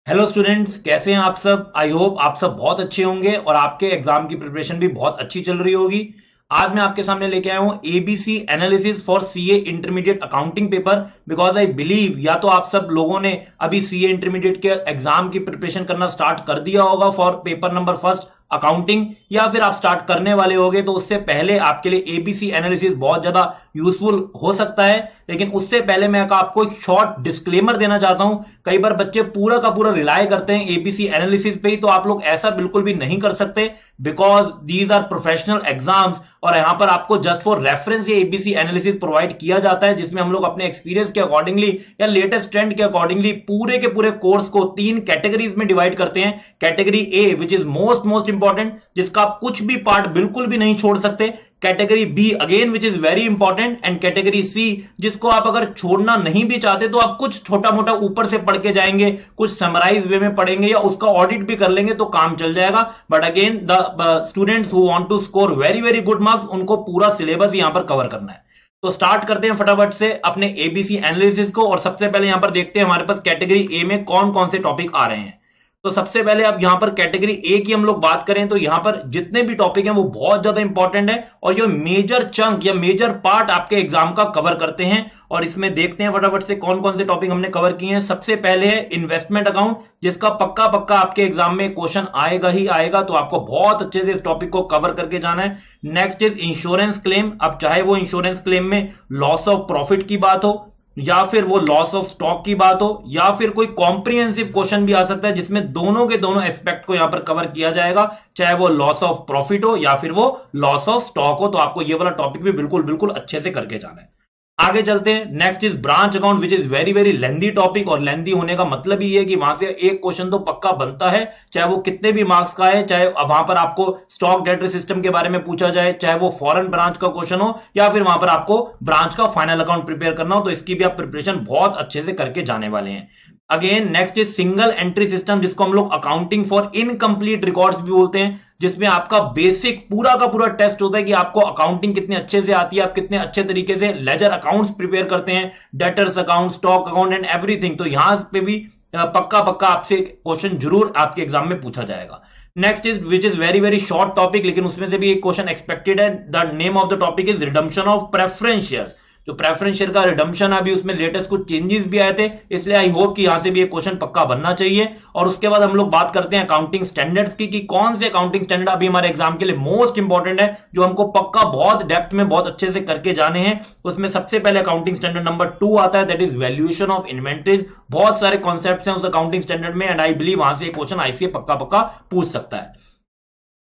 Hello students, कैसे हैं आप सब। आई होप आप सब बहुत अच्छे होंगे और आपके एग्जाम की प्रिपरेशन भी बहुत अच्छी चल रही होगी। आज मैं आपके सामने लेके आया हूं ABC analysis for CA intermediate accounting paper. Because I believe या तो आप सब लोगों ने अभी सीए इंटरमीडिएट के एग्जाम की प्रिपरेशन करना स्टार्ट कर दिया होगा for paper number first accounting, या फिर आप स्टार्ट करने वाले होंगे, तो उससे पहले आपके लिए एबीसी एनालिसिस बहुत ज्यादा यूजफुल हो सकता है। लेकिन उससे पहले मैं आपको एक शॉर्ट डिस्क्लेमर देना चाहता हूं। कई बार बच्चे पूरा का पूरा रिलाय करते हैं एबीसी एनालिसिस पे ही, तो आप लोग ऐसा बिल्कुल भी नहीं कर सकते। Because these are professional exams और यहां पर आपको जस्ट फॉर रेफरेंस ये एबीसी एनालिसिस प्रोवाइड किया जाता है, जिसमें हम लोग अपने एक्सपीरियंस के अकॉर्डिंगली या लेटेस्ट ट्रेंड के अकॉर्डिंगली पूरे के पूरे कोर्स को 3 कैटेगरीज में डिवाइड करते हैं। Category A which is most important, जिसका आप कुछ भी पार्ट बिल्कुल भी नहीं छोड़ सकते। Category B again which is very important, and category C जिसको आप अगर छोड़ना नहीं भी चाहते तो आप कुछ छोटा मोटा ऊपर से पढ़ के जाएंगे, कुछ समराइज वे में पढ़ेंगे या उसका ऑडिट भी कर लेंगे तो काम चल जाएगा। But again the students who want to score very very good marks, उनको पूरा सिलेबस यहां पर कवर करना है। तो स्टार्ट करते हैं फटाफट से अपने एबीसी एनालिसिस को। और सबसे पहले यहां पर देखते हैं हमारे पास कैटेगरी ए में कौन कौन से टॉपिक आ रहे हैं। तो सबसे पहले अब यहां पर कैटेगरी ए की हम लोग बात करें तो यहां पर जितने भी टॉपिक हैं वो बहुत ज्यादा इंपॉर्टेंट है और ये मेजर चंक या मेजर पार्ट आपके एग्जाम का कवर करते हैं। और इसमें देखते हैं फटाफट से कौन कौन से टॉपिक हमने कवर किए हैं। सबसे पहले है इन्वेस्टमेंट अकाउंट, जिसका पक्का पक्का आपके एग्जाम में क्वेश्चन आएगा ही आएगा, तो आपको बहुत अच्छे से इस टॉपिक को कवर करके जाना है। Next is insurance claim. अब चाहे वो इंश्योरेंस क्लेम में लॉस ऑफ प्रॉफिट की बात हो, या फिर वो लॉस ऑफ स्टॉक की बात हो, या फिर कोई कॉम्प्रिहेंसिव क्वेश्चन भी आ सकता है जिसमें दोनों के दोनों एस्पेक्ट को यहां पर कवर किया जाएगा, चाहे वो लॉस ऑफ प्रॉफिट हो या फिर वो लॉस ऑफ स्टॉक हो। तो आपको ये वाला टॉपिक भी बिल्कुल बिल्कुल अच्छे से करके जाना है। आगे चलते हैं। Next is branch account which is very very lengthy topic, और लेंदी होने का मतलब ही है कि वहां से एक क्वेश्चन तो पक्का बनता है, चाहे वो कितने भी मार्क्स का है, चाहे वहां पर आपको स्टॉक डेटर सिस्टम के बारे में पूछा जाए, चाहे वो फॉरेन ब्रांच का क्वेश्चन हो, या फिर वहां पर आपको ब्रांच का फाइनल अकाउंट प्रिपेयर करना हो, तो इसकी भी आप प्रिपरेशन बहुत अच्छे से करके जाने वाले हैं। Again next is single entry system, जिसको हम लोग अकाउंटिंग फॉर इनकम्प्लीट रिकॉर्ड्स भी बोलते हैं, जिसमें आपका बेसिक पूरा का पूरा टेस्ट होता है कि आपको अकाउंटिंग कितने अच्छे से आती है, आप कितने अच्छे तरीके से लेजर अकाउंट्स प्रिपेयर करते हैं, debtors account, stock account and everything. तो यहां पे भी पक्का पक्का आपसे क्वेश्चन जरूर आपके एग्जाम में पूछा जाएगा। Next is which is very very short topic, लेकिन उसमें से भी एक क्वेश्चन एक्सपेक्टेड है। The name of the topic is redemption of preference shares. जो प्रेफरेंस शेयर का रिडम्पशन, अभी उसमें लेटेस्ट कुछ चेंजेस भी आए थे, इसलिए आई होप कि यहां से भी एक क्वेश्चन पक्का बनना चाहिए। और उसके बाद हम लोग बात करते हैं अकाउंटिंग स्टैंडर्ड्स की, कि कौन से अकाउंटिंग स्टैंडर्ड अभी हमारे एग्जाम के लिए मोस्ट इंपॉर्टेंट है, जो हमको पक्का बहुत डेप्थ में बहुत अच्छे से करके जाने हैं। उसमें सबसे पहले अकाउंटिंग स्टैंडर्ड नंबर 2 आता है, that is valuation of inventories. बहुत सारे कॉन्सेप्ट्स हैं उस अकाउंटिंग स्टैंडर्ड में, एंड आई बिलीव वहां से एक क्वेश्चन आईसीए पक्का पक्का पूछ सकता है।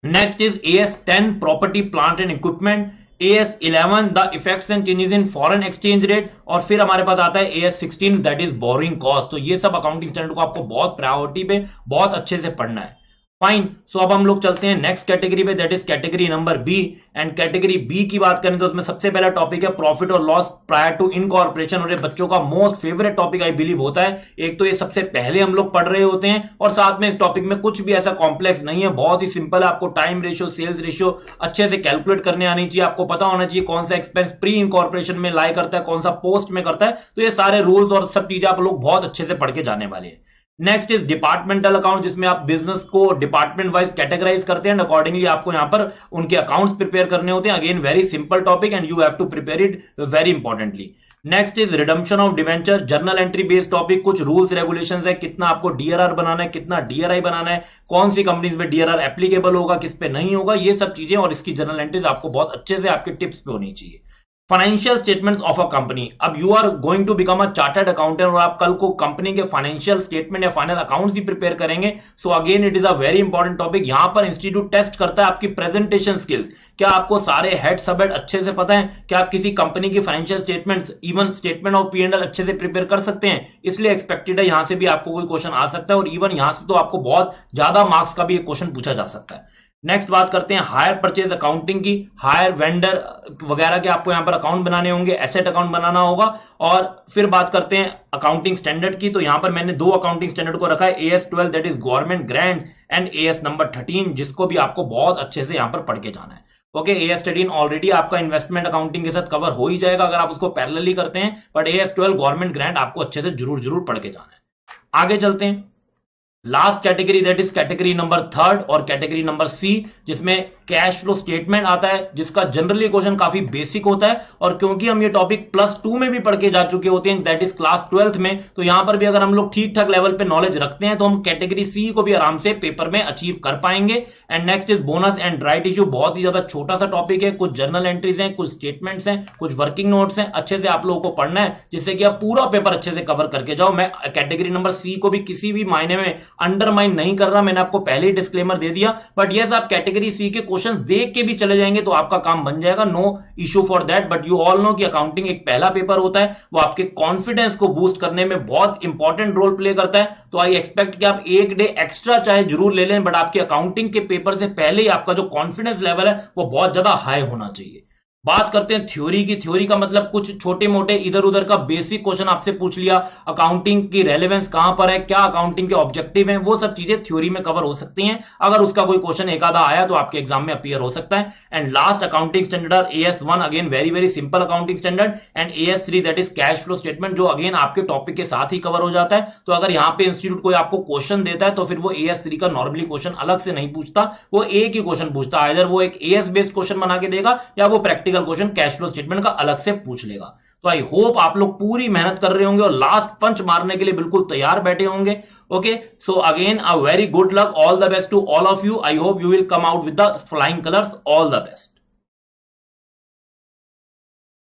Next is AS10 property plant and equipment, AS11 the effects and changes in foreign exchange rate, और फिर हमारे पास आता है AS16 that is borrowing cost. तो ये सब अकाउंटिंग स्टैंडर्ड को आपको बहुत प्रायोरिटी पे बहुत अच्छे से पढ़ना है। फाइन। सो अब हम लोग चलते हैं नेक्स्ट कैटेगरी पे, that is category number B. And category B की बात करें तो उसमें सबसे पहला टॉपिक है प्रॉफिट और लॉस प्रायर टू इनकॉर्पोरेशन, और ये बच्चों का most favourite topic I believe होता है। एक तो ये सबसे पहले हम लोग पढ़ रहे होते हैं, और साथ में इस टॉपिक में कुछ भी ऐसा कॉम्प्लेक्स नहीं है, बहुत ही सिंपल है। आपको टाइम रेशियो, सेल्स रेशियो अच्छे से कैलकुलेट करने आनी चाहिए, आपको पता होना चाहिए कौन सा एक्सपेंस प्री इनकॉर्पोरेशन में लाई करता है, कौन सा पोस्ट में करता है। तो ये सारे रूल्स और सब चीजें आप लोग बहुत अच्छे से पढ़ के जाने वाले हैं। नेक्स्ट इज डिपार्टमेंटल अकाउंट, जिसमें आप बिजनेस को डिपार्टमेंट वाइज कैटेगराइज करते हैं, अकॉर्डिंगली आपको यहां पर उनके अकाउंट्स प्रिपेयर करने होते हैं। Again very simple topic and you have to prepare it very importantly. Next is redemption of debenture, journal entry based topic, कुछ रूल्स रेगुलेशंस है, कितना आपको डीआरआर बनाना है, कितना डीआरआई बनाना है, कौन सी कंपनीज में डीआरआर एप्लीकेबल होगा, किस पे नहीं होगा, ये सब चीजें, और इसकी जर्नल एंट्रीज आपको बहुत अच्छे से आपके टिप्स पे होनी चाहिए। Financial statements of a company, अब you are going to become a chartered accountant और आप कल को कंपनी के फाइनेंशियल स्टेटमेंट या फाइनल अकाउंट्स भी प्रिपेयर करेंगे। So again it is a very important topic. यहां पर इंस्टीट्यूट टेस्ट करता है आपकी प्रेजेंटेशन स्किल्स, क्या आपको सारे हेड सब हेड अच्छे से पता है, क्या आप किसी कंपनी की financial statements, even statement of P&L अच्छे से प्रिपेयर कर सकते हैं। इसलिए एक्सपेक्टेड है यहां से भी आपको कोई क्वेश्चन आ सकता है, और इवन यहां से तो आपको बहुत ज्यादा मार्क्स का भी एक क्वेश्चन पूछा जा सकता है। नेक्स्ट बात करते हैं हायर परचेज अकाउंटिंग की, हायर वेंडर वगैरह के आपको यहां पर अकाउंट बनाने होंगे, एसेट अकाउंट बनाना होगा। और फिर बात करते हैं अकाउंटिंग स्टैंडर्ड की, तो यहां पर मैंने 2 अकाउंटिंग स्टैंडर्ड को रखा है, AS12 that is government grants and AS number 13, जिसको भी आपको बहुत अच्छे से यहां पर पढ़ के जाना है। ओके, AS13 ऑलरेडी आपका इन्वेस्टमेंट अकाउंटिंग के साथ कवर हो ही जाएगा अगर आप उसको पैरेलली करते हैं, बट AS12 गवर्नमेंट ग्रांट आपको अच्छे से जरूर जरूर पढ़ के जाना है। आगे चलते हैं। Last category that is category number third और कैटेगरी नंबर सी, जिसमें कैश फ्लो स्टेटमेंट आता है, जिसका जनरली क्वेश्चन काफी बेसिक होता है। और क्योंकि हम ये टॉपिक +2 में भी पढ़ के जा चुके होते हैं, दैट इज क्लास 12th में, तो यहां पर भी अगर हम लोग ठीक ठाक लेवल पे नॉलेज रखते हैं तो हम कैटेगरी सी को भी आराम से पेपर में अचीव कर पाएंगे। And next is bonus and right issue, बहुत ही ज्यादा छोटा सा टॉपिक है, कुछ जर्नल एंट्रीज हैं, कुछ स्टेटमेंट्स हैं, कुछ वर्किंग नोट्स हैं, अच्छे से आप लोगों को पढ़ना है जिससे कि आप पूरा पेपर अच्छे से कवर करके जाओ। मैं कैटेगरी नंबर सी को भी किसी भी मायने में अंडरमाइन नहीं कर रहा, मैंने आपको पहले ही डिस्क्लेमर दे दिया, बट यस आप कैटेगरी सी के क्वेश्चन देख के भी चले जाएंगे तो आपका काम बन जाएगा, no issue for that. But you all know कि अकाउंटिंग एक पहला पेपर होता है, वो आपके कॉन्फिडेंस को बूस्ट करने में बहुत इंपॉर्टेंट रोल प्ले करता है। तो आई एक्सपेक्ट कि आप एक डे एक्स्ट्रा चाहे जरूर ले लें, बट आपके अकाउंटिंग के पेपर से पहले ही आपका जो कॉन्फिडेंस लेवल है वो बहुत ज्यादा हाई होना चाहिए। बात करते हैं थ्योरी की। थ्योरी का मतलब कुछ छोटे मोटे इधर उधर का बेसिक क्वेश्चन आपसे पूछ लिया, अकाउंटिंग की रेलेवेंस कहां पर है, क्या अकाउंटिंग के ऑब्जेक्टिव हैं, वो सब चीजें थ्योरी में कवर हो सकती हैं। अगर उसका कोई क्वेश्चन एक आधा आया तो आपके एग्जाम में अपीयर हो सकता है। And last accounting standard AS1, again very very simple accounting standard. And AS3 that is cash flow statement, जो अगेन आपके टॉपिक के साथ ही कवर हो जाता है। तो अगर यहां पे इंस्टीट्यूट कोई आपको क्वेश्चन देता है तो फिर वो AS3 का नॉर्मली क्वेश्चन अलग से नहीं पूछता, वो एक ही क्वेश्चन पूछता है, इधर वो एक AS बेस्ड क्वेश्चन बना के देगा या वो practical question cash flow statement का अलग से पूछ लेगा। तो आई होप आप लोग पूरी मेहनत कर रहे होंगे और लास्ट पंच मारने के लिए बिल्कुल तैयार बैठे होंगे। Okay, so again a very good luck, all the best to all of you. I hope you will come out with the flying colours, all the best.